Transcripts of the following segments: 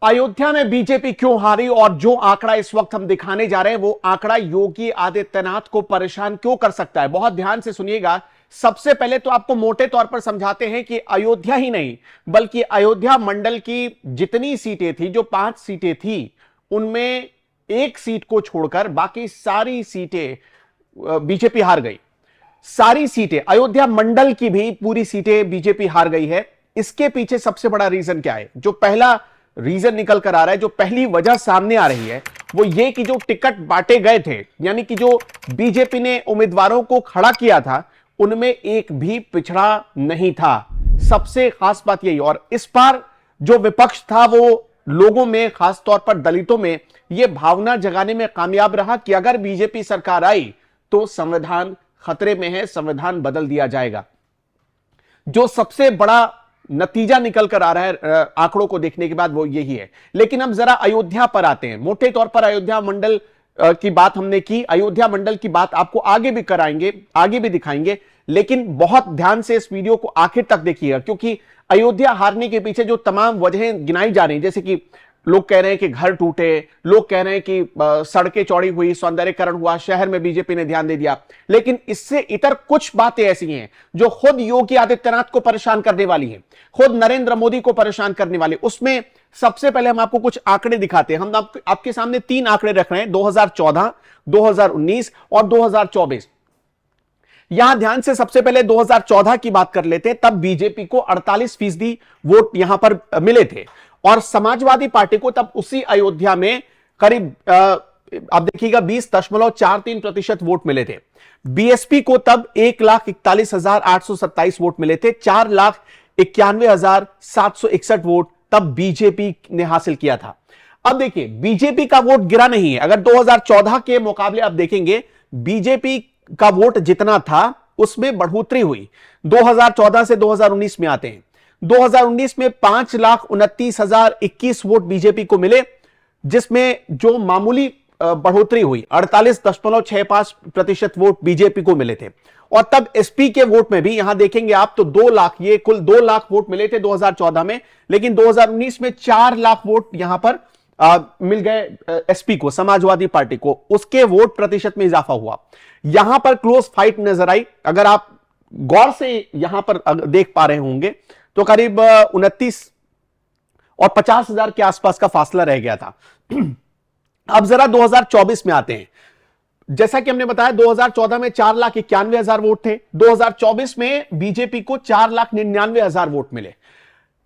अयोध्या में बीजेपी क्यों हारी और जो आंकड़ा इस वक्त हम दिखाने जा रहे हैं वो आंकड़ा योगी आदित्यनाथ को परेशान क्यों कर सकता है। बहुत ध्यान से सुनिएगा। सबसे पहले तो आपको मोटे तौर पर समझाते हैं कि अयोध्या ही नहीं बल्कि अयोध्या मंडल की जितनी सीटें थी, जो 5 सीटें थी, उनमें एक सीट को छोड़कर बाकी सारी सीटें बीजेपी हार गई। सारी सीटें, अयोध्या मंडल की भी पूरी सीटें बीजेपी हार गई है। इसके पीछे सबसे बड़ा रीजन क्या है? जो पहला रीजन निकल कर आ रहा है, जो पहली वजह सामने आ रही है वो ये कि जो टिकट बांटे गए थे, यानी कि जो बीजेपी ने उम्मीदवारों को खड़ा किया था, उनमें एक भी पिछड़ा नहीं था। सबसे खास बात यही। और इस बार जो विपक्ष था वो लोगों में, खास तौर पर दलितों में, यह भावना जगाने में कामयाब रहा कि अगर बीजेपी सरकार आई तो संविधान खतरे में है, संविधान बदल दिया जाएगा। जो सबसे बड़ा नतीजा निकल कर आ रहा है आंकड़ों को देखने के बाद वो यही है। लेकिन अब जरा अयोध्या पर आते हैं। मोटे तौर पर अयोध्या मंडल की बात हमने की, अयोध्या मंडल की बात आपको आगे भी कराएंगे, आगे भी दिखाएंगे, लेकिन बहुत ध्यान से इस वीडियो को आखिर तक देखिएगा, क्योंकि अयोध्या हारने के पीछे जो तमाम वजहें गिनाई जा रही हैं, जैसे कि लोग कह रहे हैं कि घर टूटे, लोग कह रहे हैं कि सड़कें चौड़ी हुई, सौंदर्यीकरण हुआ, शहर में बीजेपी ने ध्यान दे दिया, लेकिन इससे इतर कुछ बातें ऐसी हैं जो खुद योगी आदित्यनाथ को परेशान करने वाली हैं, खुद नरेंद्र मोदी को परेशान करने वाली। उसमें सबसे पहले हम आपको कुछ आंकड़े दिखाते हैं। हम आपके सामने 3 आंकड़े रख रहे हैं, 2014, 2019 और 2024। यहां ध्यान से सबसे पहले 2014 की बात कर लेते हैं। तब बीजेपी को 48% वोट यहां पर मिले थे और समाजवादी पार्टी को तब उसी अयोध्या में करीब आप देखिएगा 20.43% वोट मिले थे। बीएसपी को तब 1,41,827 वोट मिले थे। 4,91,761 वोट तब बीजेपी ने हासिल किया था। अब देखिए, बीजेपी का वोट गिरा नहीं है। अगर 2014 के मुकाबले आप देखेंगे, बीजेपी का वोट जितना था उसमें बढ़ोतरी हुई। 2014 से 2019 में आते हैं। 2019 में 5,29,021 वोट बीजेपी को मिले, जिसमें जो मामूली बढ़ोतरी हुई, 48.65% वोट बीजेपी को मिले थे। और तब एसपी के वोट में भी यहां देखेंगे आप तो 2 लाख, ये कुल 2 लाख वोट मिले थे 2014 में, लेकिन 2019 में 4 लाख वोट यहां पर मिल गए एसपी को, समाजवादी पार्टी को। उसके वोट प्रतिशत में इजाफा हुआ। यहां पर क्लोज फाइट नजर आई। अगर आप गौर से यहां पर देख पा रहे होंगे तो करीब 29 और 50,000 के आसपास का फासला रह गया था। अब जरा 2024 में आते हैं। जैसा कि हमने बताया, 2014 में 4,91,000 वोट थे। 2024 में बीजेपी को 4,99,000 वोट मिले।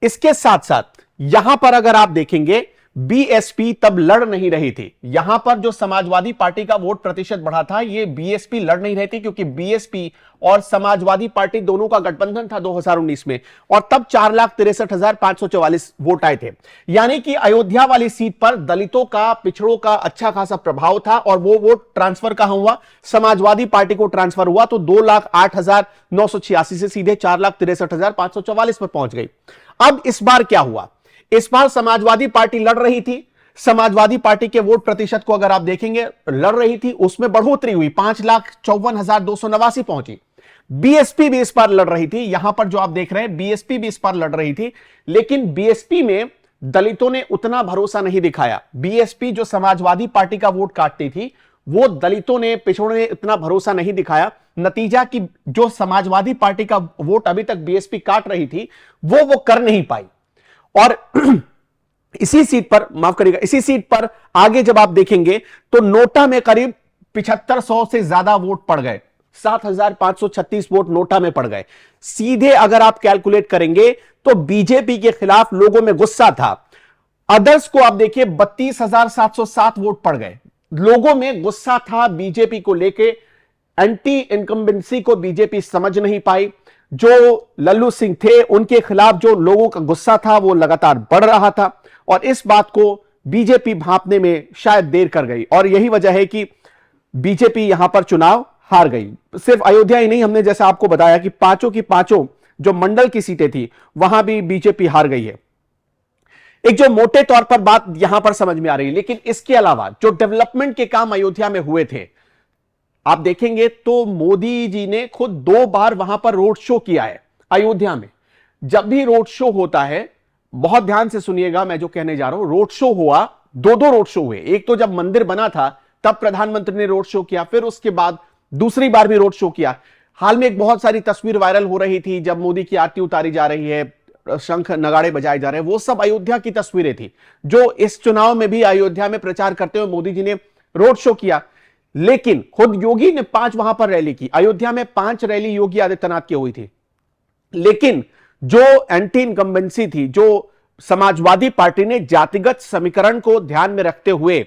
इसके साथ साथ यहां पर अगर आप देखेंगे, बीएसपी तब लड़ नहीं रही थी। यहां पर जो समाजवादी पार्टी का वोट प्रतिशत बढ़ा था, यह बीएसपी लड़ नहीं रही थी, क्योंकि बीएसपी और समाजवादी पार्टी दोनों का गठबंधन था 2019 में, और तब 4,63,544 वोट आए थे। यानी कि अयोध्या वाली सीट पर दलितों का, पिछड़ों का अच्छा खासा प्रभाव था, और वो वोट ट्रांसफर कहां हुआ? समाजवादी पार्टी को ट्रांसफर हुआ, तो 2,08,986 से सीधे 4,63,544 पर पहुंच गई। अब इस बार क्या हुआ? इस बार समाजवादी पार्टी लड़ रही थी। समाजवादी पार्टी के वोट प्रतिशत को अगर आप देखेंगे, लड़ रही थी, उसमें बढ़ोतरी हुई, 5,54,289 पहुंची। बीएसपी भी इस बार लड़ रही थी। यहां पर जो आप देख रहे हैं, बीएसपी भी इस बार लड़ रही थी, लेकिन बीएसपी में दलितों ने उतना भरोसा नहीं दिखाया। बीएसपी जो समाजवादी पार्टी का वोट काटती थी, वो दलितों ने, पिछड़ों ने इतना भरोसा नहीं दिखाया। नतीजा कि जो समाजवादी पार्टी का वोट अभी तक बीएसपी काट रही थी, वो कर नहीं पाई। और इसी सीट पर, माफ करिएगा, इसी सीट पर आगे जब आप देखेंगे तो नोटा में करीब 7500 से ज्यादा वोट पड़ गए। 7,536 वोट नोटा में पड़ गए। सीधे अगर आप कैलकुलेट करेंगे तो बीजेपी के खिलाफ लोगों में गुस्सा था। अदर्स को आप देखिए, 32,707 वोट पड़ गए। लोगों में गुस्सा था बीजेपी को लेके। एंटी इनकम्बेंसी को बीजेपी समझ नहीं पाई। जो लल्लू सिंह थे, उनके खिलाफ जो लोगों का गुस्सा था वो लगातार बढ़ रहा था, और इस बात को बीजेपी भांपने में शायद देर कर गई, और यही वजह है कि बीजेपी यहां पर चुनाव हार गई। सिर्फ अयोध्या ही नहीं, हमने जैसा आपको बताया कि पांचों की पांचों जो मंडल की सीटें थी, वहां भी बीजेपी हार गई है। एक जो मोटे तौर पर बात यहां पर समझ में आ रही है, लेकिन इसके अलावा जो डेवलपमेंट के काम अयोध्या में हुए थे, आप देखेंगे तो मोदी जी ने खुद 2 बार वहां पर रोड शो किया है अयोध्या में। जब भी रोड शो होता है, बहुत ध्यान से सुनिएगा मैं जो कहने जा रहा हूं। रोड शो हुआ, दो दो रोड शो हुए। एक तो जब मंदिर बना था तब प्रधानमंत्री ने रोड शो किया, फिर उसके बाद दूसरी बार भी रोड शो किया। हाल में एक बहुत सारी तस्वीर वायरल हो रही थी जब मोदी की आरती उतारी जा रही है, शंख नगाड़े बजाए जा रहे हैं, वो सब अयोध्या की तस्वीरें थी। जो इस चुनाव में भी अयोध्या में प्रचार करते हुए मोदी जी ने रोड शो किया। लेकिन खुद योगी ने 5 वहां पर रैली की। अयोध्या में 5 रैली योगी आदित्यनाथ की हुई थी। लेकिन जो एंटी इनकम्बेंसी थी, जो समाजवादी पार्टी ने जातिगत समीकरण को ध्यान में रखते हुए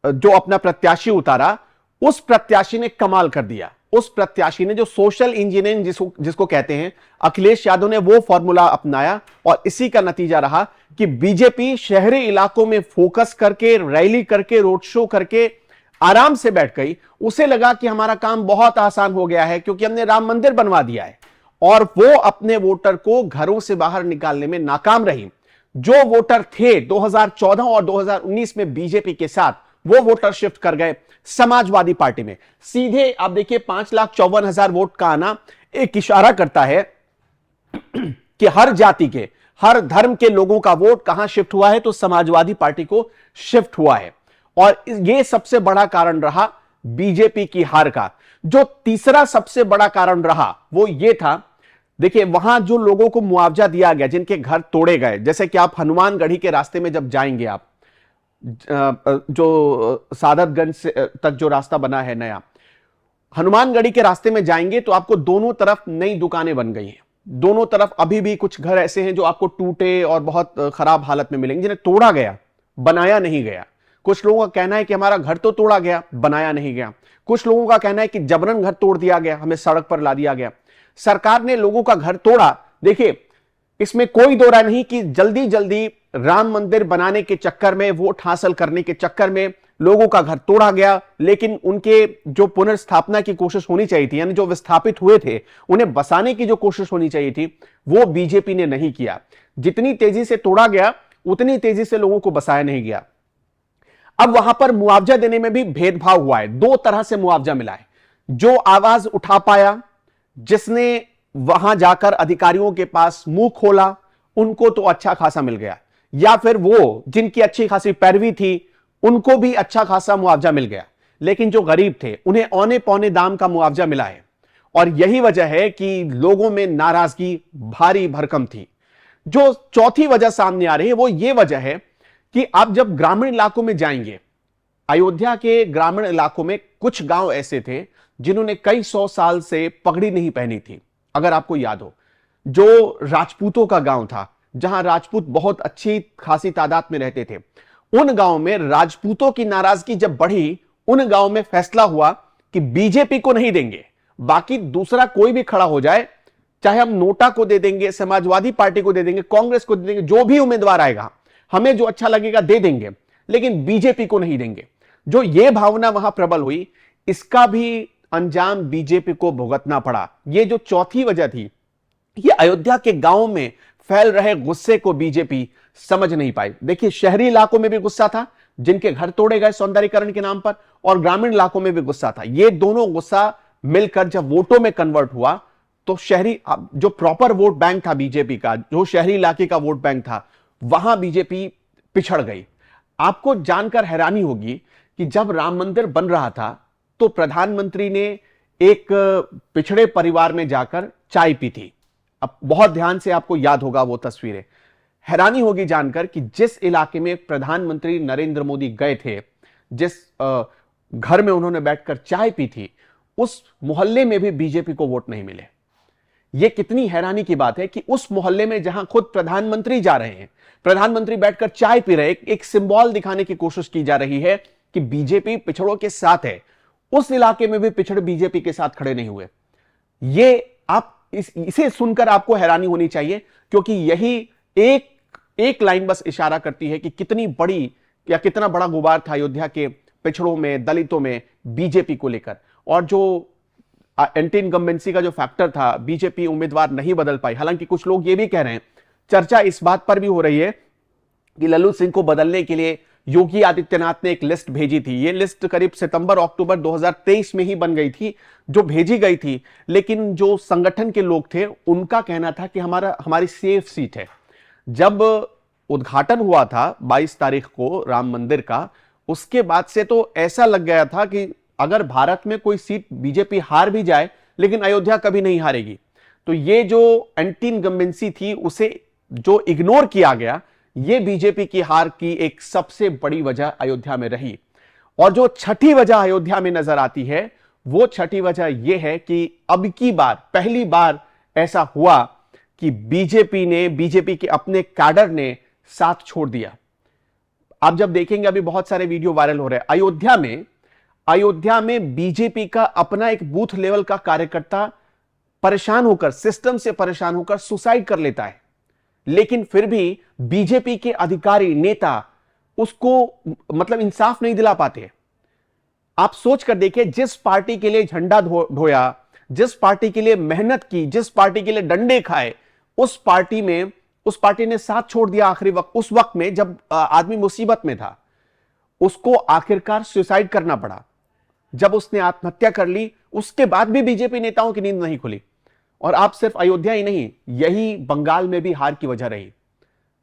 जो अपना प्रत्याशी उतारा, उस प्रत्याशी ने कमाल कर दिया। उस प्रत्याशी ने जो सोशल इंजीनियरिंग जिसको कहते हैं, अखिलेश यादव ने वो फॉर्मूला अपनाया और इसी का नतीजा रहा कि बीजेपी शहरी इलाकों में फोकस करके, रैली करके, रोड शो करके आराम से बैठ गई। उसे लगा कि हमारा काम बहुत आसान हो गया है क्योंकि हमने राम मंदिर बनवा दिया है, और वो अपने वोटर को घरों से बाहर निकालने में नाकाम रही। जो वोटर थे 2014 और 2019 में बीजेपी के साथ, वो वोटर शिफ्ट कर गए समाजवादी पार्टी में। सीधे आप देखिए 5,54,000 वोट का आना एक इशारा करता है कि हर जाति के, हर धर्म के लोगों का वोट कहां शिफ्ट हुआ है, तो समाजवादी पार्टी को शिफ्ट हुआ है। और यह सबसे बड़ा कारण रहा बीजेपी की हार का। जो तीसरा सबसे बड़ा कारण रहा वो ये था, देखिए वहां जो लोगों को मुआवजा दिया गया, जिनके घर तोड़े गए, जैसे कि आप हनुमानगढ़ी के रास्ते में जब जाएंगे, आप जो सादतगंज से तक जो रास्ता बना है नया, हनुमानगढ़ी के रास्ते में जाएंगे तो आपको दोनों तरफ नई दुकानें बन गई हैं। दोनों तरफ अभी भी कुछ घर ऐसे हैं जो आपको टूटे और बहुत खराब हालत में मिलेंगे, जिन्हें तोड़ा गया, बनाया नहीं गया। कुछ लोगों का कहना है कि हमारा घर तो तोड़ा गया, बनाया नहीं गया। कुछ लोगों का कहना है कि जबरन घर तोड़ दिया गया, हमें सड़क पर ला दिया गया। सरकार ने लोगों का घर तोड़ा। देखिए इसमें कोई दो राय नहीं कि जल्दी जल्दी राम मंदिर बनाने के चक्कर में, वोट हासिल करने के चक्कर में लोगों का घर तोड़ा गया। लेकिन उनके जो पुनर्स्थापना की कोशिश होनी चाहिए थी, यानी जो विस्थापित हुए थे उन्हें बसाने की जो कोशिश होनी चाहिए थी, वो बीजेपी ने नहीं किया। जितनी तेजी से तोड़ा गया उतनी तेजी से लोगों को बसाया नहीं गया। अब वहां पर मुआवजा देने में भी भेदभाव हुआ है। 2 तरह से मुआवजा मिला है। जो आवाज उठा पाया, जिसने वहां जाकर अधिकारियों के पास मुंह खोला, उनको तो अच्छा खासा मिल गया, या फिर वो जिनकी अच्छी खासी पैरवी थी उनको भी अच्छा खासा मुआवजा मिल गया। लेकिन जो गरीब थे उन्हें औने पौने दाम का मुआवजा मिला है। और यही वजह है कि लोगों में नाराजगी भारी भरकम थी। जो चौथी वजह सामने आ रही है वो ये वजह है कि आप जब ग्रामीण इलाकों में जाएंगे, अयोध्या के ग्रामीण इलाकों में कुछ गांव ऐसे थे जिन्होंने कई 100 साल से पगड़ी नहीं पहनी थी। अगर आपको याद हो, जो राजपूतों का गांव था, जहां राजपूत बहुत अच्छी खासी तादाद में रहते थे, उन गांव में राजपूतों की नाराजगी जब बढ़ी, उन गांव में फैसला हुआ कि बीजेपी को नहीं देंगे, बाकी दूसरा कोई भी खड़ा हो जाए, चाहे हम नोटा को दे देंगे, समाजवादी पार्टी को दे देंगे, कांग्रेस को दे देंगे, जो भी उम्मीदवार आएगा हमें जो अच्छा लगेगा दे देंगे, लेकिन बीजेपी को नहीं देंगे। जो ये भावना वहां प्रबल हुई, इसका भी अंजाम बीजेपी को भुगतना पड़ा। ये जो चौथी वजह थी, ये अयोध्या के गांवों में फैल रहे गुस्से को बीजेपी समझ नहीं पाई। देखिए शहरी इलाकों में भी गुस्सा था, जिनके घर तोड़े गए सौंदर्यीकरण के नाम पर, और ग्रामीण इलाकों में भी गुस्सा था। ये दोनों गुस्सा मिलकर जब वोटों में कन्वर्ट हुआ तो शहरी जो प्रॉपर वोट बैंक था बीजेपी का, जो शहरी इलाके का वोट बैंक था, वहां बीजेपी पिछड़ गई। आपको जानकर हैरानी होगी कि जब राम मंदिर बन रहा था तो प्रधानमंत्री ने एक पिछड़े परिवार में जाकर चाय पी थी। अब बहुत ध्यान से आपको याद होगा वो तस्वीरें। हैरानी होगी जानकर कि जिस इलाके में प्रधानमंत्री नरेंद्र मोदी गए थे, जिस घर में उन्होंने बैठकर चाय पी थी, उस मोहल्ले में भी बीजेपी को वोट नहीं मिले। यह कितनी हैरानी की बात है कि उस मोहल्ले में जहां खुद प्रधानमंत्री जा रहे हैं, प्रधानमंत्री बैठकर चाय पी रहे, एक सिंबल दिखाने की कोशिश की जा रही है कि बीजेपी पिछड़ों के साथ है, उस इलाके में भी पिछड़े बीजेपी के साथ खड़े नहीं हुए। ये आप इसे सुनकर आपको हैरानी होनी चाहिए, क्योंकि यही एक लाइन बस इशारा करती है कि कितनी बड़ी या कितना बड़ा गुबार था अयोध्या के पिछड़ों में, दलितों में बीजेपी को लेकर। और जो एंटी इनकम्बेंसी का जो फैक्टर था, बीजेपी उम्मीदवार नहीं बदल पाई। हालांकि कुछ लोग ये भी कह रहे हैं, चर्चा इस बात पर भी हो रही है कि लल्लू सिंह को बदलने के लिए योगी आदित्यनाथ ने एक लिस्ट भेजी थी। यह लिस्ट करीब सितंबर अक्टूबर 2023 में ही बन गई थी, जो भेजी गई थी। लेकिन जो संगठन के लोग थे उनका कहना था कि हमारी सेफ सीट है। जब उद्घाटन हुआ था 22 तारीख को राम मंदिर का, उसके बाद से तो ऐसा लग गया था कि अगर भारत में कोई सीट बीजेपी हार भी जाए लेकिन अयोध्या कभी नहीं हारेगी। तो ये जो एंटी इनकम्बेंसी थी उसे जो इग्नोर किया गया, ये बीजेपी की हार की एक सबसे बड़ी वजह अयोध्या में रही। और जो छठी वजह अयोध्या में नजर आती है, वो छठी वजह यह है कि अब की बार पहली बार ऐसा हुआ कि बीजेपी के अपने कैडर ने साथ छोड़ दिया। आप जब देखेंगे, अभी बहुत सारे वीडियो वायरल हो रहे हैं, अयोध्या में बीजेपी का अपना एक बूथ लेवल का कार्यकर्ता परेशान होकर, सिस्टम से परेशान होकर सुसाइड कर लेता है, लेकिन फिर भी बीजेपी के अधिकारी नेता उसको मतलब इंसाफ नहीं दिला पाते। आप सोच कर देखिए, जिस पार्टी के लिए झंडा ढोया, जिस पार्टी के लिए मेहनत की, जिस पार्टी के लिए डंडे खाए, उस पार्टी ने साथ छोड़ दिया आखिरी वक्त, उस वक्त में जब आदमी मुसीबत में था, उसको आखिरकार सुसाइड करना पड़ा। जब उसने आत्महत्या कर ली, उसके बाद भी बीजेपी नेताओं की नींद नहीं खुली। और आप सिर्फ अयोध्या ही नहीं, यही बंगाल में भी हार की वजह रही।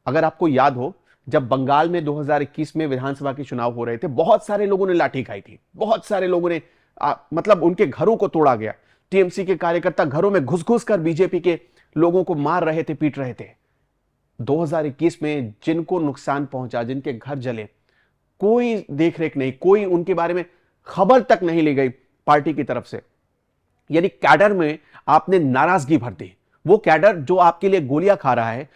अगर आपको याद हो, जब बंगाल में 2021 में विधानसभा के चुनाव हो रहे थे, बहुत सारे लोगों ने लाठी खाई थी, बहुत सारे लोगों ने मतलब उनके घरों को तोड़ा गया। टीएमसी के कार्यकर्ता घरों में घुस घुस कर बीजेपी के लोगों को मार रहे थे, पीट रहे थे। 2021 में जिनको नुकसान पहुंचा, जिनके घर जले, कोई देखरेख नहीं, कोई उनके बारे में खबर तक नहीं ली गई पार्टी की तरफ से। यानी कैडर में आपने नाराजगी भर दी। वो कैडर जो आपके लिए गोलियां खा रहा है,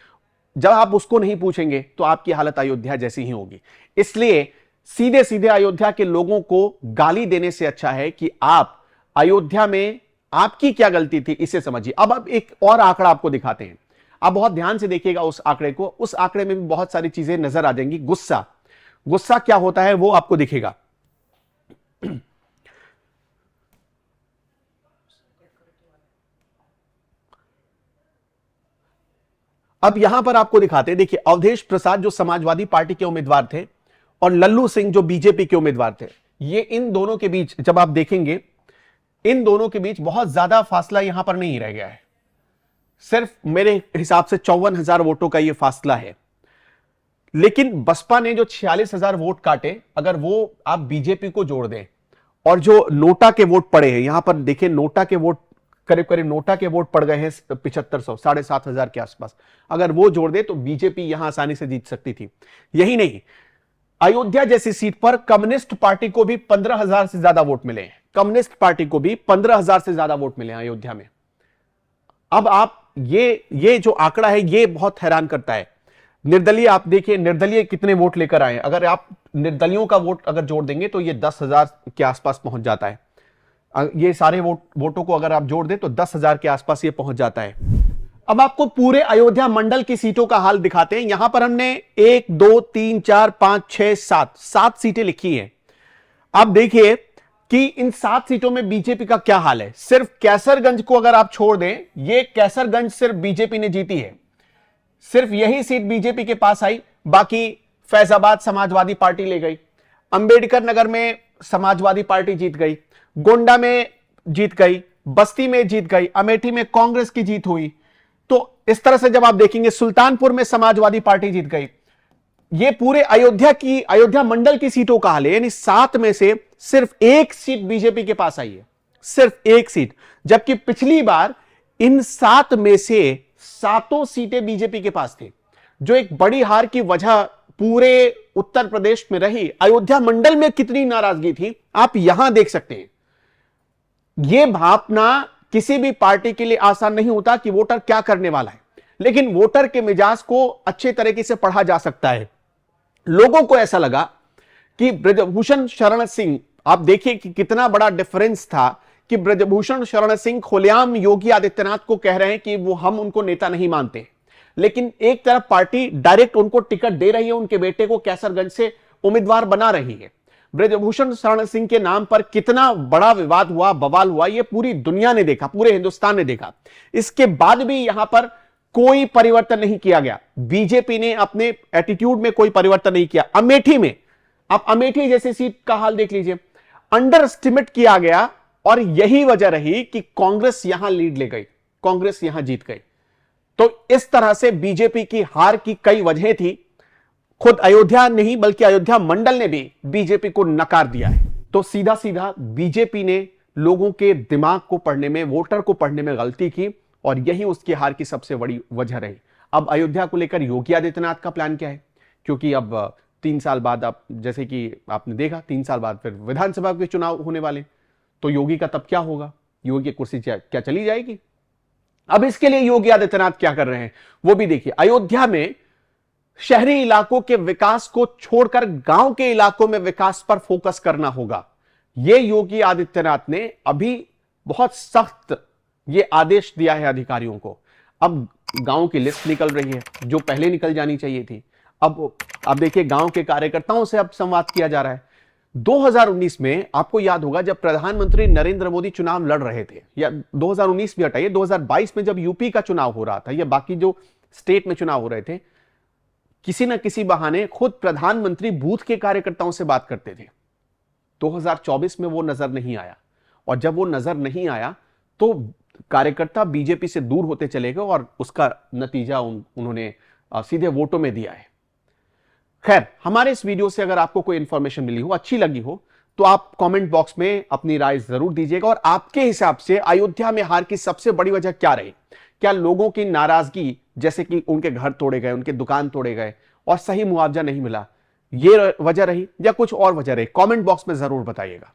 जब आप उसको नहीं पूछेंगे तो आपकी हालत अयोध्या जैसी ही होगी। इसलिए सीधे सीधे अयोध्या के लोगों को गाली देने से अच्छा है कि आप अयोध्या में आपकी क्या गलती थी, इसे समझिए। अब एक और आंकड़ा आपको दिखाते हैं, आप बहुत ध्यान से देखिएगा उस आंकड़े को। उस आंकड़े में भी बहुत सारी चीजें नजर आ जाएंगी। गुस्सा क्या होता है वो आपको दिखेगा। अब यहां पर आपको दिखाते हैं, देखिए, अवधेश प्रसाद जो समाजवादी पार्टी के उम्मीदवार थे और लल्लू सिंह जो बीजेपी के उम्मीदवार थे, ये इन दोनों के बीच जब आप देखेंगे, इन दोनों के बीच बहुत ज्यादा फासला यहां पर नहीं रह गया है। सिर्फ मेरे हिसाब से 54,000 वोटों का यह फासला है। लेकिन बसपा ने जो 46,000 वोट काटे, अगर वो आप बीजेपी को जोड़ दें और जो नोटा के वोट पड़े हैं, यहां पर देखिए, नोटा के वोट करीब करीब नोटा के वोट पड़ गए हैं 7500, 7,500 के आसपास। अगर वो जोड़ दे तो बीजेपी यहां आसानी से जीत सकती थी। यही नहीं, अयोध्या जैसी सीट पर कम्युनिस्ट पार्टी को भी 15,000 से ज्यादा वोट मिले हैं। कम्युनिस्ट पार्टी को भी 15,000 से ज्यादा वोट मिले हैं अयोध्या में। अब आप ये जो आंकड़ा है, ये बहुत हैरान करता है। निर्दलीय आप देखिए, निर्दलीय कितने वोट लेकर आए। अगर आप निर्दलियों का वोट अगर जोड़ देंगे तो ये 10,000 के आसपास पहुंच जाता है। ये सारे वोटों को अगर आप जोड़ दें तो 10,000 के आसपास ये पहुंच जाता है। अब आपको पूरे अयोध्या मंडल की सीटों का हाल दिखाते हैं। यहां पर हमने 1 2 3 4 5 6 7 सीटें लिखी हैं। आप देखिए कि इन 7 सीटों में बीजेपी का क्या हाल है। सिर्फ कैसरगंज को अगर आप छोड़ दें, ये कैसरगंज सिर्फ बीजेपी ने जीती है, सिर्फ यही सीट बीजेपी के पास आई। बाकी फैजाबाद समाजवादी पार्टी ले गई, अंबेडकर नगर में समाजवादी पार्टी जीत गई, गोंडा में जीत गई, बस्ती में जीत गई, अमेठी में कांग्रेस की जीत हुई। तो इस तरह से जब आप देखेंगे, सुल्तानपुर में समाजवादी पार्टी जीत गई। ये पूरे अयोध्या मंडल की सीटों का हाल है। यानी 7 में से सिर्फ 1 सीट बीजेपी के पास आई है, सिर्फ 1 सीट। जबकि पिछली बार इन 7 में से 7 सीटें बीजेपी के पास थी। जो एक बड़ी हार की वजह पूरे उत्तर प्रदेश में रही। अयोध्या मंडल में कितनी नाराजगी थी आप यहां देख सकते हैं। यह भापना किसी भी पार्टी के लिए आसान नहीं होता कि वोटर क्या करने वाला है, लेकिन वोटर के मिजाज को अच्छे तरीके से पढ़ा जा सकता है। लोगों को ऐसा लगा कि ब्रजभूषण शरण सिंह, आप देखिए कि कितना बड़ा डिफरेंस था कि ब्रजभूषण शरण सिंह खुलेआम योगी आदित्यनाथ को कह रहे हैं कि वो हम उनको नेता नहीं मानते, लेकिन एक तरफ पार्टी डायरेक्ट उनको टिकट दे रही है, उनके बेटे को कैसरगंज से उम्मीदवार बना रही है। ब्रजभूषण शरण सिंह के नाम पर कितना बड़ा विवाद हुआ, बवाल हुआ, यह पूरी दुनिया ने देखा, पूरे हिंदुस्तान ने देखा। इसके बाद भी यहां पर कोई परिवर्तन नहीं किया गया। बीजेपी ने अपने एटीट्यूड में कोई परिवर्तन नहीं किया। अमेठी में, आप अमेठी जैसी सीट का हाल देख लीजिए, अंडर एस्टिमेट किया गया और यही वजह रही कि कांग्रेस यहां लीड ले गई, कांग्रेस यहां जीत गई। तो इस तरह से बीजेपी की हार की कई वजहें थी। खुद अयोध्या नहीं बल्कि अयोध्या मंडल ने भी बीजेपी को नकार दिया है। तो सीधा सीधा बीजेपी ने लोगों के दिमाग को पढ़ने में, वोटर को पढ़ने में गलती की और यही उसकी हार की सबसे बड़ी वजह रही। अब अयोध्या को लेकर योगी आदित्यनाथ का प्लान क्या है? क्योंकि अब 3 साल बाद, अब जैसे कि आपने देखा 3 साल बाद फिर विधानसभा के चुनाव होने वाले, तो योगी का तब क्या होगा? योगी की कुर्सी क्या चली जाएगी? अब इसके लिए योगी आदित्यनाथ क्या कर रहे हैं वो भी देखिए। अयोध्या में शहरी इलाकों के विकास को छोड़कर गांव के इलाकों में विकास पर फोकस करना होगा। यह योगी आदित्यनाथ ने अभी बहुत सख्त यह आदेश दिया है अधिकारियों को। अब गांव की लिस्ट निकल रही है जो पहले निकल जानी चाहिए थी। अब देखिए गांव के कार्यकर्ताओं से अब संवाद किया जा रहा है। 2019 में आपको याद होगा जब प्रधानमंत्री नरेंद्र मोदी चुनाव लड़ रहे थे, या 2019 भी हटाइए, 2022 में जब यूपी का चुनाव हो रहा था या बाकी जो स्टेट में चुनाव हो रहे थे, किसी ना किसी बहाने खुद प्रधानमंत्री बूथ के कार्यकर्ताओं से बात करते थे। 2024 में वो नजर नहीं आया, और जब वो नजर नहीं आया तो कार्यकर्ता बीजेपी से दूर होते चले गए और उसका नतीजा उन्होंने सीधे वोटों में दिया है। खैर, हमारे इस वीडियो से अगर आपको कोई इंफॉर्मेशन मिली हो, अच्छी लगी हो, तो आप कमेंट बॉक्स में अपनी राय जरूर दीजिएगा। और आपके हिसाब से अयोध्या में हार की सबसे बड़ी वजह क्या रही? क्या लोगों की नाराजगी, जैसे कि उनके घर तोड़े गए, उनके दुकान तोड़े गए और सही मुआवजा नहीं मिला, ये वजह रही या कुछ और वजह रही? कमेंट बॉक्स में जरूर बताइएगा।